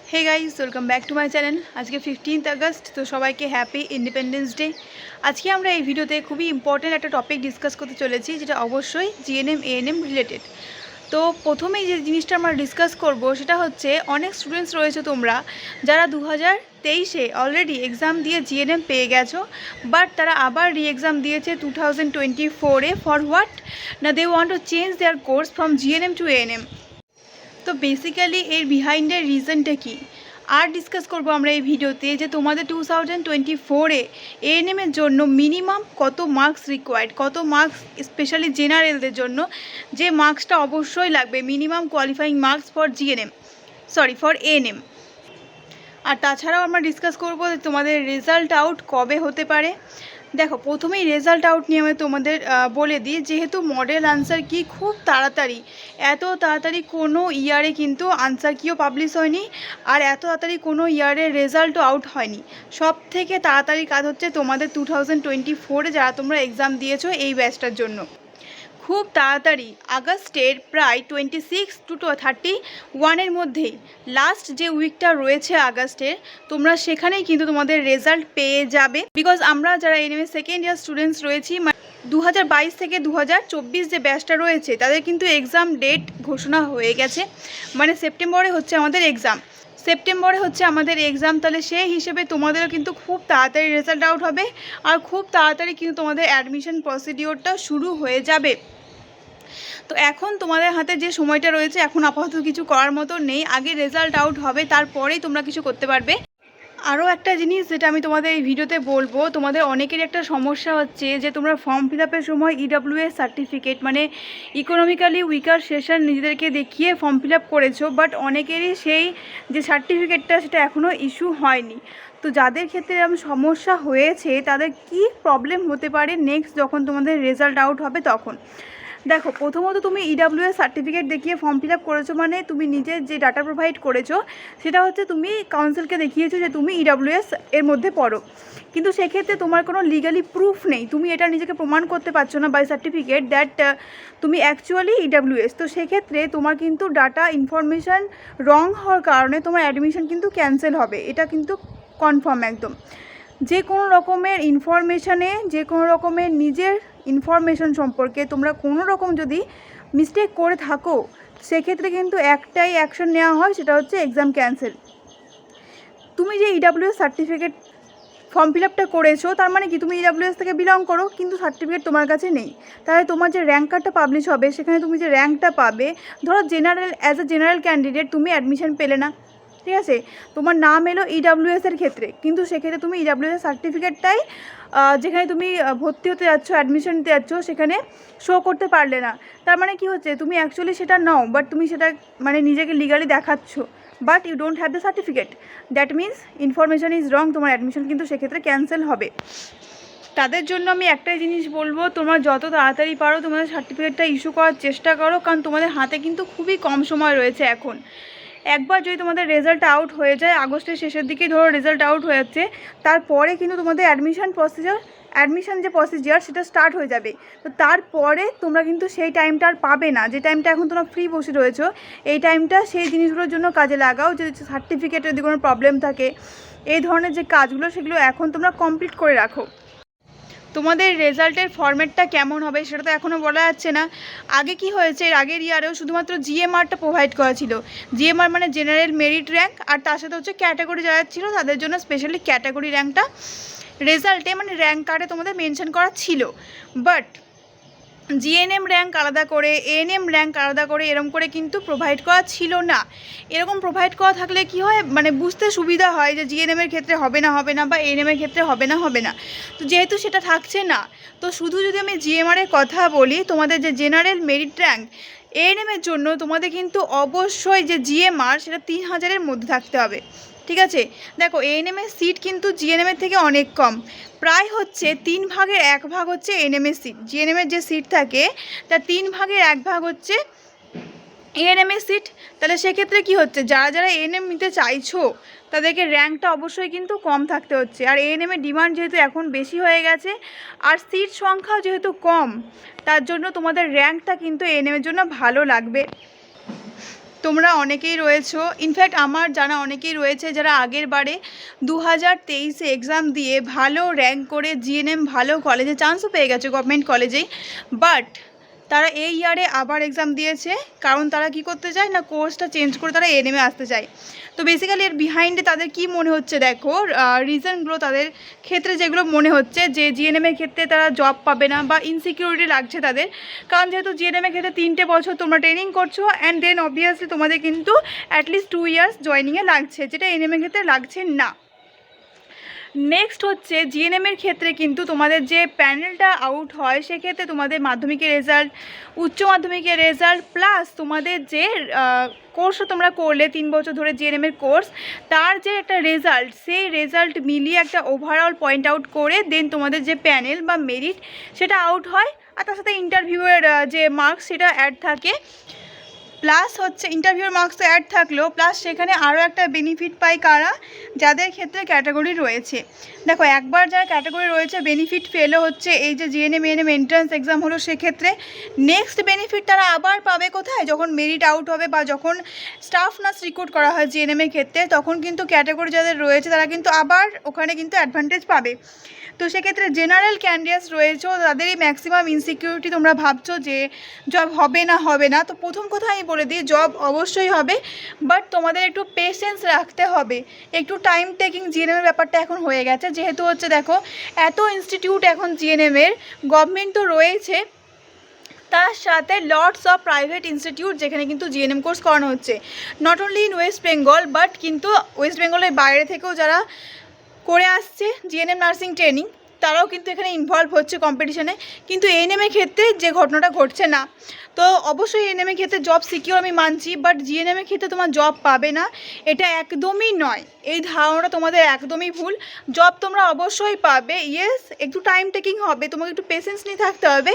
Hey guys welcome back to my channel. आज के 15 अगस्त तो सबाई के हैप्पी इंडिपेंडेंस डे। आज के আমরা এই ভিডিওতে খুবই ইম্পর্টেন্ট একটা টপিক ডিসকাস করতে চলেছি, যেটা অবশ্যই জিএনএম এএনএম রিলেটেড। তো প্রথমেই যে জিনিসটা আমরা ডিসকাস করব সেটা হচ্ছে, অনেক স্টুডেন্টস রয়েছে তোমরা যারা 2023-এ অলরেডি এক্সাম দিয়ে জিএনএম পেয়ে গেছো, বাট তারা আবার রি এক্সাম দিয়েছে 2024-এ। ফর হোয়াট না, they want to change their course from GNM to ANM. তো বেসিক্যালি এর বিহাইন্ডের রিজনটা কি আর ডিসকাস করবো আমরা এই ভিডিওতে, যে তোমাদের 2024-এ এএনএমের জন্য মিনিমাম কত মার্কস রিকোয়ার্ড, কত মার্কস স্পেশালি জেনারেলদের জন্য যে মার্কসটা অবশ্যই লাগবে, minimum qualifying marks for for ANM. আর তাছাড়াও আমরা ডিসকাস করবো যে তোমাদের রেজাল্ট আউট কবে হতে পারে। দেখো, প্রথমেই রেজাল্ট আউট নিয়ে আমি তোমাদের বলে দিই, যেহেতু মডেল আনসার কি খুব তাড়াতাড়ি, এত তাড়াতাড়ি কোনো ইয়ারে কিন্তু আনসার কিও পাবলিশ হয়নি, আর এত তাড়াতাড়ি কোনো ইয়ারে রেজাল্টও আউট হয়নি। সব থেকে তাড়াতাড়ি কাজ হচ্ছে তোমাদের 2024-এ যারা তোমরা এক্সাম দিয়েছো এই ব্যাচটার জন্য। খুব তাড়াতাড়ি আগস্টের প্রায় 26 to 31-এর মধ্যেই, লাস্ট যে উইকটা রয়েছে আগস্টের, তোমরা সেখানেই কিন্তু তোমাদের রেজাল্ট পেয়ে যাবে। বিকজ আমরা যারা এনএমএ সেকেন্ড ইয়ার স্টুডেন্টস রয়েছি, 2022 থেকে 2024 যে ব্যাচটা রয়েছে তাদের কিন্তু এক্সাম ডেট ঘোষণা হয়ে গেছে। মানে সেপ্টেম্বরে হচ্ছে আমাদের এক্সাম, তাহলে সেই হিসেবে তোমাদেরও কিন্তু খুব তাড়াতাড়ি রেজাল্ট আউট হবে, আর খুব তাড়াতাড়ি কিন্তু তোমাদের অ্যাডমিশন প্রসিডিওরটা শুরু হয়ে যাবে। তো এখন তোমাদের হাতে যে সময়টা রয়েছে, এখন আপাতত কিছু করার মতো নেই, আগে রেজাল্ট আউট হবে তারপরেই তোমরা কিছু করতে পারবে। আরও একটা জিনিস যেটা আমি তোমাদের এই ভিডিওতে বলবো, তোমাদের অনেকেরই একটা সমস্যা হচ্ছে যে তোমরা ফর্ম ফিল আপের সময় ইডাব্লিউএস সার্টিফিকেট, মানে ইকোনমিক্যালি উইকার সেশন নিজেদেরকে দেখিয়ে ফর্ম ফিল আপ করেছো, বাট অনেকেরই সেই যে সার্টিফিকেটটা সেটা এখনও ইস্যু হয়নি। তো যাদের ক্ষেত্রে এরকম সমস্যা হয়েছে তাদের কি প্রবলেম হতে পারে নেক্সট যখন তোমাদের রেজাল্ট আউট হবে তখন। দেখো, প্রথমত তুমি ইডাব্লিউএস সার্টিফিকেট দেখিয়ে ফর্ম ফিল আপ করেছো, মানে তুমি নিজের যে ডাটা প্রোভাইড করেছো সেটা হচ্ছে তুমি কাউন্সিলকে দেখিয়েছো যে তুমি ইডাব্লিউএস এর মধ্যে পড়ো, কিন্তু সেক্ষেত্রে তোমার কোনো লিগালি প্রুফ নেই, তুমি এটা নিজেকে প্রমাণ করতে পারছো না বাই সার্টিফিকেট দ্যাট তুমি অ্যাকচুয়ালি ইডাব্লিউএস। তো সেক্ষেত্রে তোমার কিন্তু ডাটা ইনফরমেশান রং হওয়ার কারণে তোমার অ্যাডমিশন কিন্তু ক্যান্সেল হবে, এটা কিন্তু কনফার্ম একদম। যে কোনো রকমের ইনফরমেশানে, যে কোনো রকমের নিজের ইনফরমেশন সম্পর্কে তোমরা কোনো রকম যদি মিস্টেক করে থাকো, সেক্ষেত্রে কিন্তু একটাই অ্যাকশন নেওয়া হয়, সেটা হচ্ছে এক্সাম ক্যান্সেল। তুমি যে ইডাব্লিউএস সার্টিফিকেট ফর্ম ফিল আপটা করেছো, তার মানে কি তুমি ইডাব্লিউএস থেকে বিলং করো, কিন্তু সার্টিফিকেট তোমার কাছে নেই। তাহলে তোমার যে র্যাঙ্ক কার্ডটা পাবলিশ হবে, সেখানে তুমি যে র্যাঙ্কটা পাবে, ধরো অ্যাজ এ জেনারেল ক্যান্ডিডেট তুমি অ্যাডমিশন পেলে না, ঠিক আছে, তোমার নাম এলো ইডাব্লিউএসের ক্ষেত্রে, কিন্তু সেক্ষেত্রে তুমি ইডাব্লিউএস সার্টিফিকেটটাই যেখানে তুমি ভর্তি হতে যাচ্ছ, অ্যাডমিশন নিতে যাচ্ছ, সেখানে শো করতে পারলে না। তার মানে কি হচ্ছে, তুমি অ্যাকচুয়ালি সেটা নাও, বাট তুমি সেটা মানে নিজেকে লিগালি দেখাচ্ছ, but you don't have the certificate. That means information is wrong, তোমার অ্যাডমিশন কিন্তু সেক্ষেত্রে ক্যান্সেল হবে। তাদের জন্য আমি একটাই জিনিস বলবো, তোমরা যত তাড়াতাড়ি পারো তোমাদের সার্টিফিকেটটা ইস্যু করার চেষ্টা করো, কারণ তোমাদের হাতে কিন্তু খুবই কম সময় রয়েছে এখন। একবার যদি তোমাদের রেজাল্ট আউট হয়ে যায়, আগস্টের শেষের দিকেই ধরো রেজাল্ট আউট হয়ে যাচ্ছে, তারপরে কিন্তু তোমাদের অ্যাডমিশন যে প্রসিজার সেটা স্টার্ট হয়ে যাবে। তো তারপরে তোমরা কিন্তু সেই টাইমটা আর পাবে না, যে টাইমটা এখন তোমরা ফ্রি বসে রয়েছো, এই টাইমটা সেই জিনিসগুলোর জন্য কাজে লাগাও। যদি সার্টিফিকেটের যদি কোনো প্রবলেম থাকে, এই ধরনের যে কাজগুলো সেগুলো এখন তোমরা কমপ্লিট করে রাখো। তোমাদের রেজাল্টের ফরম্যাটটা কেমন হবে সেটা তো এখনও বলা যাচ্ছে না। আগে কি হয়েছে, এর আগের ইয়ারেও শুধুমাত্র জিএমআরটা প্রোভাইড করা ছিল। জিএমআর মানে জেনারেল মেরিট র্যাঙ্ক, আর তার সাথে হচ্ছে ক্যাটাগরি যারা ছিল তাদের জন্য স্পেশালি ক্যাটাগরি র্যাঙ্কটা রেজাল্টে মানে র্যাঙ্ক কার্ডে তোমাদের মেনশন করা ছিল। বাট জিএনএম র্যাঙ্ক আলাদা করে, এএনএম র্যাঙ্ক আলাদা করে এরকম করে কিন্তু প্রোভাইড করা ছিল না। এরকম প্রোভাইড করা থাকলে কি হয়, মানে বুঝতে সুবিধা হয় যে জিএনএমের ক্ষেত্রে হবে না বা এএনএমের ক্ষেত্রে হবে না। তো যেহেতু সেটা থাকছে না, তো শুধু যদি আমি জিএমআরের কথা বলি, তোমাদের যে জেনারেল মেরিট র্যাঙ্ক এএনএমের জন্য তোমাদের কিন্তু অবশ্যই যে জিএমআর সেটা 3000-এর মধ্যে থাকতে হবে, ঠিক আছে। দেখো, এএনএমের সিট কিন্তু জিএনএমের থেকে অনেক কম, প্রায় হচ্ছে 3/1 হচ্ছে এএনএমের সিট। জিএনএমের যে সিট থাকে তার 3/1 হচ্ছে এএনএমের সিট। তাহলে সেক্ষেত্রে কি হচ্ছে, যারা এএনএম নিতে চাইছো তাদেরকে র্যাঙ্কটা অবশ্যই কিন্তু কম থাকতে হচ্ছে। আর এএনএমের ডিমান্ড যেহেতু এখন বেশি হয়ে গেছে, আর সিট সংখ্যাও যেহেতু কম, তার জন্য তোমাদের র্যাঙ্কটা কিন্তু এএনএমের জন্য ভালো লাগবে। তোমরা অনেকেই রয়েছো, ইনফ্যাক্ট আমার জানা অনেকেই রয়েছে যারা আগের বারে 2023-এ এক্সাম দিয়ে ভালো র্যাঙ্ক করে জিএনএম ভালো কলেজে চান্সও পেয়ে গেছে, গভর্নমেন্ট কলেজেই। বাট তারা এই ইয়ারে আবার এক্সাম দিয়েছে, কারণ তারা কি করতে চায় না, কোর্সটা চেঞ্জ করে তারা এএনএমে আসতে চায়। তো বেসিক্যালি এর বিহাইন্ডে তাদের কি মনে হচ্ছে দেখো, রিজনগুলো তাদের ক্ষেত্রে যেগুলো মনে হচ্ছে যে জিএনএমের ক্ষেত্রে তারা জব পাবে না বা ইনসিকিউরিটি লাগছে তাদের, কারণ যেহেতু জিএনএমের ক্ষেত্রে 3টে বছর তোমরা ট্রেনিং করছো অ্যান্ড দেন অবভিয়াসলি তোমাদের কিন্তু অ্যাটলিস্ট 2 ইয়ার্স জয়েনিংয়ে লাগছে, যেটা এএনএমের ক্ষেত্রে লাগছে না। নেক্সট হচ্ছে জিএনএমের ক্ষেত্রে কিন্তু তোমাদের যে প্যানেলটা আউট হয় সেক্ষেত্রে তোমাদের মাধ্যমিকের রেজাল্ট, উচ্চ মাধ্যমিকের রেজাল্ট প্লাস তোমাদের যে কোর্সও তোমরা করলে 3 বছর ধরে জিএনএমের কোর্স, তার যে একটা রেজাল্ট, সেই রেজাল্ট মিলিয়ে একটা ওভারঅল পয়েন্ট আউট করে দেন তোমাদের যে প্যানেল বা মেরিট সেটা আউট হয়। আর তার সাথে ইন্টারভিউয়ের যে মার্কস সেটা অ্যাড থাকে, প্লাস হচ্ছে ইন্টারভিউর মার্কস তো অ্যাড থাকলেও প্লাস সেখানে আরও একটা বেনিফিট পায় কারা, যাদের ক্ষেত্রে ক্যাটাগরি রয়েছে। দেখো একবার যারা ক্যাটাগরি রয়েছে বেনিফিট পেলো হচ্ছে এই যে জিএনএম এএনএম এন্ট্রান্স এক্সাম হলো, সেক্ষেত্রে নেক্সট বেনিফিট তারা আবার পাবে কোথায়, যখন মেরিট আউট হবে বা যখন স্টাফ নার্স রিক্রুট করা হয় জিএনএমের ক্ষেত্রে, তখন কিন্তু ক্যাটাগরি যাদের রয়েছে তারা কিন্তু আবার ওখানে কিন্তু অ্যাডভান্টেজ পাবে। তো সেক্ষেত্রে জেনারেল ক্যান্ডিডেটস রয়েছে তাদেরই ম্যাক্সিমাম ইনসিকিউরিটি, তোমরা ভাবছো যে জব হবে না, তো প্রথম কথা আমি বলে দিই জব অবশ্যই হবে, বাট তোমাদের একটু পেশেন্স রাখতে হবে, একটু টাইম টেকিং জিএনএমের ব্যাপারটা এখন হয়ে গেছে, যেহেতু হচ্ছে দেখো এত ইনস্টিটিউট এখন জিএনএমের, গভর্নমেন্ট তো রয়েছে, তার সাথে লটস অফ প্রাইভেট ইনস্টিটিউট যেখানে কিন্তু জিএনএম কোর্স করানো হচ্ছে, not only in West Bengal but কিন্তু ওয়েস্ট বেঙ্গলের বাইরে থেকেও যারা করে আসছে জিএনএম নার্সিং ট্রেনিং তারাও কিন্তু এখানে ইনভলভ হচ্ছে কম্পিটিশনে। কিন্তু এএনএমের ক্ষেত্রে যে ঘটনাটা ঘটছে না, তো অবশ্যই এএনএমের ক্ষেত্রে জব সিকিউর আমি মানছি, বাট জিএনএমের ক্ষেত্রে তোমার জব পাবে না এটা একদমই নয়, এই ধারণাটা তোমাদের একদমই ভুল। জব তোমরা অবশ্যই পাবে, ইয়েস একটু টাইম টেকিং হবে, তোমাকে একটু পেশেন্স নিয়ে থাকতে হবে,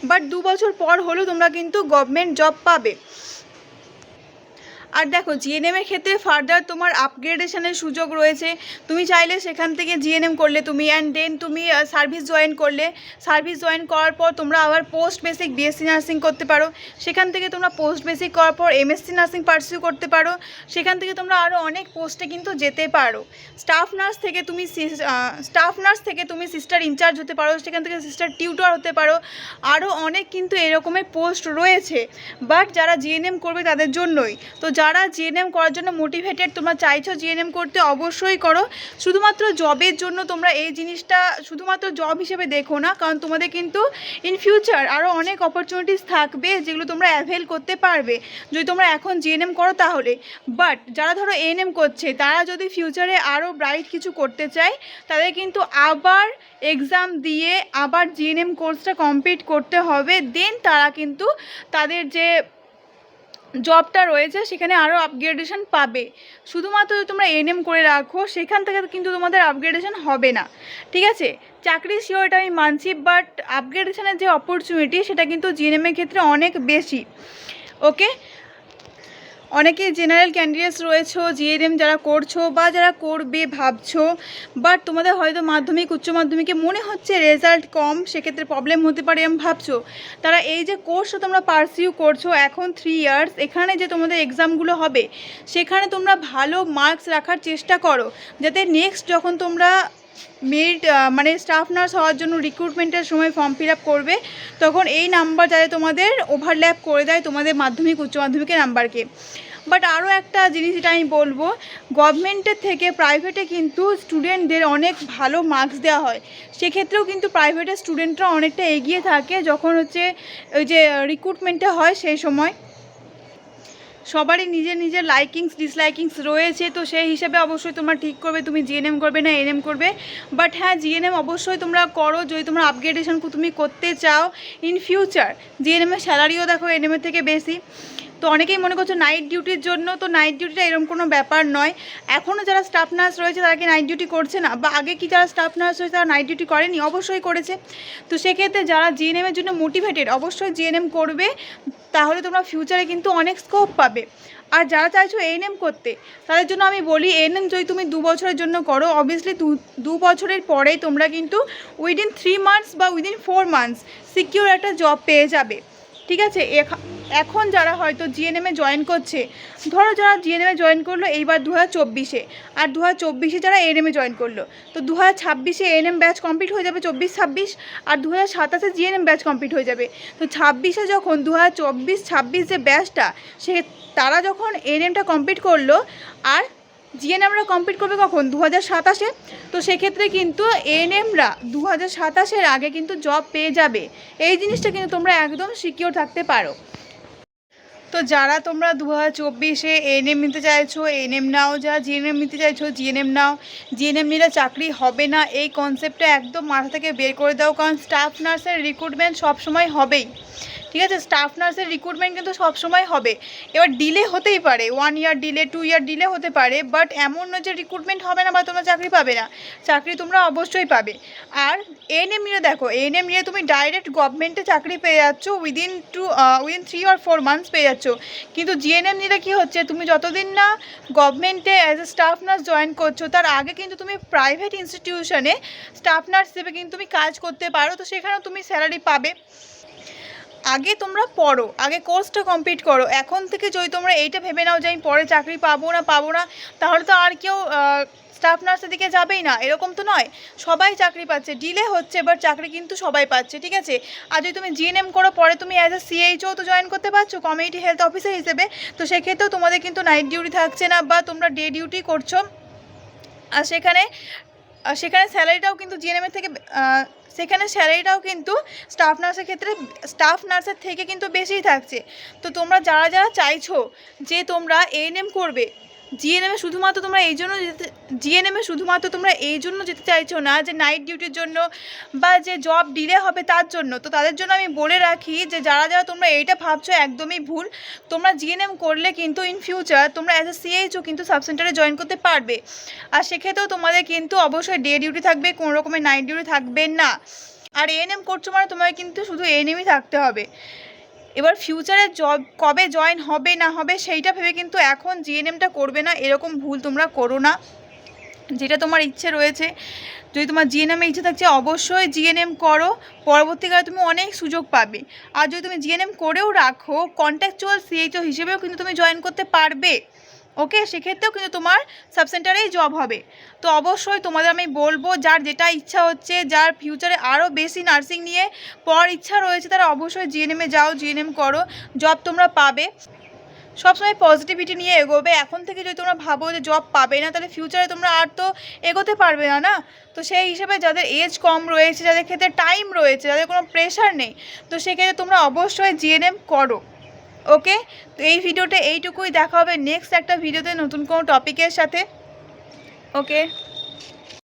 বাট 2 বছর পর হলেও তোমরা কিন্তু গভর্নমেন্ট জব পাবে। আর দেখো জিএনএমের ক্ষেত্রে ফার্দার তোমার আপগ্রেডেশনের সুযোগ রয়েছে, তুমি চাইলে সেখান থেকে জিএনএম করলে তুমি অ্যান্ড দেন তুমি সার্ভিস জয়েন করলে, সার্ভিস জয়েন করার পর তোমরা আবার পোস্ট বেসিক বিএসসি নার্সিং করতে পারো, সেখান থেকে তোমরা পোস্ট বেসিক করার পর এমএসসি নার্সিং পারসিউ করতে পারো, সেখান থেকে তোমরা আরও অনেক পোস্টে কিন্তু যেতে পারো। স্টাফ নার্স থেকে তুমি সিস্টার ইনচার্জ হতে পারো, সেখান থেকে সিস্টার টিউটর হতে পারো, আরও অনেক কিন্তু এরকমের পোস্ট রয়েছে, বাট যারা জিএনএম করবে তাদের জন্যই। তো যারা জিএনএম করার জন্য মোটিভেটেড, তোমরা চাইছো জিএনএম করতে, অবশ্যই করো। শুধুমাত্র জবের জন্য তোমরা এই জিনিসটা শুধুমাত্র জব হিসেবে দেখো না, কারণ তোমাদের কিন্তু ইন ফিউচার আরও অনেক অপরচুনিটিস থাকবে যেগুলো তোমরা অ্যাভেল করতে পারবে যদি তোমরা এখন জিএনএম করো তাহলে। বাট যারা ধরো এএনএম করছে তারা যদি ফিউচারে আরও ব্রাইট কিছু করতে চায়, তাদের কিন্তু আবার এক্সাম দিয়ে আবার জিএনএম কোর্সটা কমপ্লিট করতে হবে, দেন তারা কিন্তু তাদের যে জবটা রয়েছে সেখানে আরও আপগ্রেডেশন পাবে। শুধুমাত্র যদি তোমরা এএনএম করে রাখো সেখান থেকে কিন্তু তোমাদের আপগ্রেডেশন হবে না, ঠিক আছে। চাকরি শিওর এটা আমি মানছি, বাট আপগ্রেডেশনের যে অপরচুনিটি সেটা কিন্তু জিএনএমের ক্ষেত্রে অনেক বেশি। ওকে, অনেকে জেনারেল ক্যান্ডিডেটস রয়েছো জিএনএম যারা করছো বা যারা করবে ভাবছো, বাট তোমাদের হয়তো মাধ্যমিক উচ্চ মাধ্যমিকে মনে হচ্ছে রেজাল্ট কম, সেক্ষেত্রে প্রবলেম হতে পারে এরকম ভাবছো, তারা এই যে কোর্সটা তোমরা পারসিউ করছো এখন 3 ইয়ার্স, এখানে যে তোমাদের এক্সামগুলো হবে সেখানে তোমরা ভালো মার্কস রাখার চেষ্টা করো, যাতে নেক্সট যখন তোমরা মেরিট মানে স্টাফ নার্স হওয়ার জন্য রিক্রুটমেন্টের সময় ফর্ম ফিল আপ করবে, তখন এই নাম্বার যাতে তোমাদের ওভারল্যাপ করে দেয় তোমাদের মাধ্যমিক উচ্চ মাধ্যমিকের নাম্বারকে। বাট আরও একটা জিনিস যেটা আমি বলবো, গভর্নমেন্টের থেকে প্রাইভেটে কিন্তু স্টুডেন্টদের অনেক ভালো মার্কস দেওয়া হয়, সেক্ষেত্রেও কিন্তু প্রাইভেটের স্টুডেন্টরা অনেকটা এগিয়ে থাকে যখন হচ্ছে ওই যে রিক্রুটমেন্টে হয় সেই সময়। সবারই নিজের নিজের লাইকিংস ডিসলাইকিংস রয়েছে, তো সেই হিসাবে অবশ্যই তোমরা ঠিক করবে তুমি জিএনএম করবে না এএনএম করবে। বাট হ্যাঁ, জিএনএম অবশ্যই তোমরা করো যদি তোমরা আপগ্রেডেশন তুমি করতে চাও ইন ফিউচার। জিএনএমের স্যালারিও দেখো এএনএমের থেকে বেশি। তো অনেকেই মনে করছো নাইট ডিউটির জন্য, তো নাইট ডিউটিটা এরকম কোনো ব্যাপার নয়। এখনও যারা স্টাফ নার্স রয়েছে তারা কি নাইট ডিউটি করছে না, বা আগে কি যারা স্টাফ নার্স রয়েছে তারা নাইট ডিউটি করেনি? অবশ্যই করেছে। তো সেক্ষেত্রে যারা জিএনএমের জন্য মোটিভেটেড অবশ্যই জিএনএম করবে, তাহলে তোমরা ফিউচারে কিন্তু অনেক স্কোপ পাবে। আর যারা চাইছো এএনএম করতে তাদের জন্য আমি বলি, এএনএম যদি তুমি 2 বছরের জন্য করো, অবভিয়াসলি 2 বছরের পরেই তোমরা কিন্তু উইদিন 3 মান্থস বা উইদিন 4 মান্থস সিকিউর একটা জব পেয়ে যাবে, ঠিক আছে। এখন যারা হয়তো জিএনএমে জয়েন করছে, ধরো যারা জিএনএমে জয়েন করলো এইবার 2024-এ, আর 2024-এ যারা এএনএমে জয়েন করলো, তো 2026-এ এএনএম ব্যাচ কমপ্লিট হয়ে যাবে, 24-26, আর 2027-এ জিএনএম ব্যাচ কমপ্লিট হয়ে যাবে। তো 26-এ যখন 2024-26 যে ব্যাচটা, তারা যখন এএনএমটা কমপ্লিট করলো আর জিএনএমরা কমপ্লিট করবে কখন, 2027-এ। তো সেক্ষেত্রে কিন্তু এএনএমরা 2027-এর আগে কিন্তু জব পেয়ে যাবে। এই জিনিসটা কিন্তু তোমরা একদম সিকিওর থাকতে পারো। তো যারা তোমরা 2024-এ এএনএম নিতে চাইছো এএনএম নাও, যারা জিএনএম নিতে চাইছো জিএনএম নাও। জিএনএম নিলে চাকরি হবে না এই কনসেপ্টটা একদম মাথা থেকে বের করে দাও, কারণ স্টাফ নার্সের রিক্রুটমেন্ট সবসময় হবেই, ঠিক আছে। স্টাফ নার্সের রিক্রুটমেন্ট কিন্তু সবসময় হবে। এবার ডিলে হতেই পারে, 1 ইয়ার ডিলে, 2 ইয়ার ডিলে হতে পারে, বাট এমন নয় যে রিক্রুটমেন্ট হবে না বা তোমরা চাকরি পাবে না, চাকরি তোমরা অবশ্যই পাবে। আর এএনএম নিয়ে দেখো, এএনএম নিয়ে তুমি ডাইরেক্ট গভর্নমেন্টে চাকরি পেয়ে যাচ্ছ, উইদিন 3 or 4 মান্থস পেয়ে যাচ্ছ। কিন্তু জিএনএম নিলে কী হচ্ছে, তুমি যতদিন না গভর্নমেন্টে as a staff nurse join করছো, তার আগে কিন্তু তুমি প্রাইভেট ইনস্টিটিউশনে স্টাফ নার্স হিসেবে কিন্তু তুমি কাজ করতে পারো। তো সেখানেও তুমি স্যালারি পাবে। আগে তোমরা পড়ো, আগে কোর্সটা কমপ্লিট করো। এখন থেকে যদি তোমরা এইটা ভেবে নাও যে আমি পরে চাকরি পাবো না, তাহলে তো আর কেউ স্টাফ নার্সের দিকে যাবেই না, এরকম তো নয়। সবাই চাকরি পাচ্ছে, ডিলে হচ্ছে বাট চাকরি কিন্তু সবাই পাচ্ছে, ঠিক আছে। আর যদি তুমি জিএনএম করো, পরে তুমি অ্যাজ এ সিএইচও তো জয়েন করতে পারছো, কমিউনিটি হেলথ অফিসার হিসেবে। তো সেক্ষেত্রেও তোমাদের কিন্তু নাইট ডিউটি থাকছে না, বা তোমরা ডে ডিউটি করছো। আর সেখানে স্যালারিটাও কিন্তু জিএনএমের থেকে সেখানে স্যালারিটাও কিন্তু স্টাফ নার্সের থেকে কিন্তু বেশিই থাকছে। তো তোমরা যারা চাইছো যে তোমরা এএনএম করবে, জিএনএমে শুধুমাত্র তোমরা এই জন্য যেতে চাইছো না যে নাইট ডিউটির জন্য বা যে জব ডিলে হবে তার জন্য। তো তাদের জন্য আমি বলে রাখি যে যারা তোমরা এইটা ভাবছো, একদমই ভুল। তোমরা জিএনএম করলে কিন্তু ইন ফিউচার তোমরা অ্যাজ এ সিএইচও কিন্তু সাব সেন্টারে জয়েন করতে পারবে। আর সেক্ষেত্রেও তোমাদের কিন্তু অবশ্যই ডে ডিউটি থাকবে, কোনো রকমের নাইট ডিউটি থাকবে না। আর এএনএম করছো মানে তোমার কিন্তু শুধু এএনএমই থাকতে হবে। এবার ফিউচারে কবে জয়েন হবে না হবে সেইটা ভেবে কিন্তু এখন জিএনএমটা করবে না, এরকম ভুল তোমরা করো না। যেটা তোমার ইচ্ছে রয়েছে, যদি তোমার জিএনএমে ইচ্ছে থাকছে অবশ্যই জিএনএম করো, পরবর্তীকালে তুমি অনেক সুযোগ পাবে। আর যদি তুমি জিএনএম করেও রাখো, কন্ট্রাকচুয়াল সিএইচও হিসেবেও কিন্তু তুমি জয়েন করতে পারবে, ওকে। সেক্ষেত্রেও কিন্তু তোমার সাব সেন্টারেই জব হবে। তো অবশ্যই তোমাদের আমি বলবো, যার যেটা ইচ্ছা হচ্ছে, যার ফিউচারে আরও বেশি নার্সিং নিয়ে পড়ার ইচ্ছা রয়েছে, তারা অবশ্যই জিএনএমে যাও, জিএনএম করো, জব তোমরা পাবে। সবসময় পজিটিভিটি নিয়ে এগোবে। এখন থেকে যদি তোমরা ভাবো যে জব পাবে না, তাহলে ফিউচারে তোমরা আর তো এগোতে পারবে না। তো সেই হিসেবে যাদের এজ কম রয়েছে, যাদের ক্ষেত্রে টাইম রয়েছে, যাদের কোনো প্রেশার নেই, তো সেক্ষেত্রে তোমরা অবশ্যই জিএনএম করো, ওকে। তো এই ভিডিওটা এইটুকুই, দেখা হবে নেক্সট একটা ভিডিওতে নতুন কোনো টপিকের সাথে, ওকে।